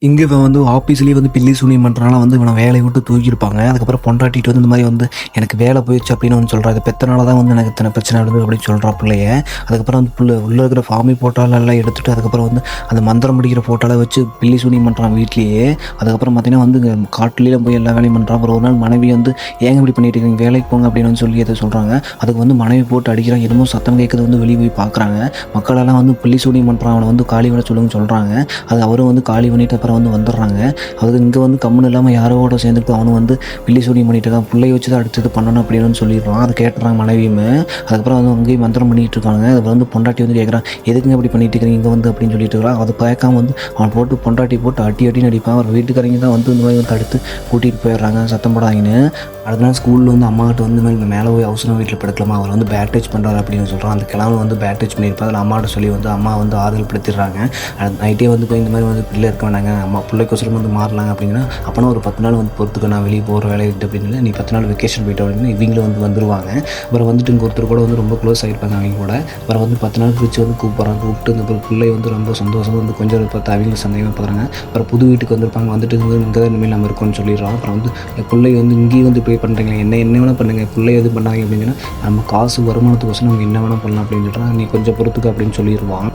இங்கே இவன் வந்து ஆஃபீஸ்லேயே வந்து பில்லி சூனியம் பண்ணுறனால வந்து இவனை வேலையை விட்டு தூக்கியிருப்பாங்க. அதுக்கப்புறம் பொண்டாட்டிட்டு வந்து இந்த மாதிரி வந்து எனக்கு வேலை போயிடுச்சு அப்படின்னு வந்து சொல்கிறாரு. பெத்தனால தான் வந்து எனக்கு இத்தனை பிரச்சனை நடந்தது அப்படின்னு சொல்கிறா பிள்ளைய. அதுக்கப்புறம் வந்து உள்ளே இருக்கிற ஃபார்மி போட்டாலெல்லாம் எடுத்துகிட்டு அதுக்கப்புறம் வந்து அந்த மந்திரம் படிக்கிற ஃபோட்டோல வச்சு பில்லி சூனியம் பண்ணுறான் வீட்லேயே. அதுக்கப்புறம் பார்த்தீங்கன்னா வந்து காட்டிலேயே போய் எல்லா வேலையும் பண்ணுறான். அப்புறம் ஒரு நாள் மனைவி வந்து ஏங்க இப்படி பண்ணிட்டு இருக்கீங்க, வேலைக்கு போங்க அப்படின்னு வந்து சொல்லி எதை சொல்கிறாங்க. அதுக்கு வந்து மனைவி போட்டு அடிக்கிறாங்க. என்னமோ சத்தம் கேட்குறது வந்து வெளியே போய் பார்க்குறாங்க. மக்களெல்லாம் வந்து பில்லி சூனியம் பண்ணுறான், அவனை வந்து காலி பண்ண சொல்லுங்கன்னு சொல்கிறாங்க. அது அவரும் வந்து காலி பண்ணிட்டு அப்புறம் வந்து வந்துடுறாங்க. அதுக்கு இங்கே வந்து கம்முன்னு இல்லாமல் யாரோட சேர்ந்துட்டு அவனும் வந்து பில்லி சூனியம் பண்ணிட்டு இருக்கான். பிள்ளைய வச்சு தான் அடுத்தது பண்ணணும் அப்படின்னு சொல்லிடுறான். அதை கேட்டுறாங்க மனைவியுமே. அதுக்கப்புறம் வந்து அங்கேயும் மந்திரம் பண்ணிட்டு இருக்காங்க. அதை வந்து பொண்டாட்டி வந்து கேட்குறான், எதுக்குங்க இப்படி பண்ணிட்டு இருக்கிறீங்க இங்கே வந்து அப்படின்னு சொல்லிட்டு இருக்கான். அதை கேட்காம வந்து அவன் போட்டு பொண்டாட்டி போட்டு அடின்னு அடிப்பான். அவர் வீட்டுக்காரங்க தான் வந்து இந்த மாதிரி வந்து தடுத்து கூட்டிகிட்டு போயிடுறாங்க, சத்தம் போடாங்கன்னு. அடுத்த நாள் ஸ்கூலில் வந்து அம்மாக்கிட்ட வந்து இந்த மேலே போய் அவசரம் வீட்டில் படுக்கலாமா, அவர் வந்து பேட் டச் பண்ணுறாரு அப்படின்னு சொல்கிறான். அந்த கிழமை வந்து பேட் டச் பண்ணியிருப்பாங்க. அதில் அம்மாட்ட சொல்லி வந்து அம்மா வந்து ஆறுதல் படுத்திடுறாங்க. நைட்டே வந்து போய் இந்த மாதிரி வந்து பிள்ளை இருக்க வேண்டாங்க, அம்மா பிள்ளைக்கோசரம் வந்து மாறலாங்க அப்படின்னா, அப்போனா ஒரு 10 நாள் வந்து பொறுத்துக்க, நான் வெளியே போகிற வேலையை விட்டு அப்படின்னு நீ 10 நாள் வெக்கேஷன் போய்ட்டு அப்படின்னு இவங்களும் வந்து வந்துருவாங்க. அப்புறம் வந்துட்டு இங்கே ஒருத்தர் கூட வந்து ரொம்ப க்ளோஸ் ஆகிருப்பாங்க அவங்க கூட. அப்புறம் வந்து 10 நாள் கழிச்சு வந்து கூப்பிட்டு இந்த பிள்ளை வந்து ரொம்ப சந்தோஷமாக வந்து கொஞ்சம் பார்த்து அவங்க சந்தேகமாக பார்க்குறாங்க. அப்புறம் புது வீட்டுக்கு வந்திருப்பாங்க. வந்துட்டு இங்கே தான் இனிமேல் நம்ம இருக்கோம்னு சொல்லிடுறோம். அப்புறம் வந்து பிள்ளை வந்து இங்கேயும் வந்து இப்படி பண்ணுறீங்க, என்ன வேணால் பண்ணுங்க, பிள்ளை எது பண்ணாங்க அப்படின்னா நம்ம காசு வருமானத்துக்கோசம் நம்ம என்ன வேணால் பண்ணலாம் அப்படின்னு சொல்கிறாங்க, நீ கொஞ்சம் பொறுத்துக்க அப்படின்னு சொல்லிடுவான்.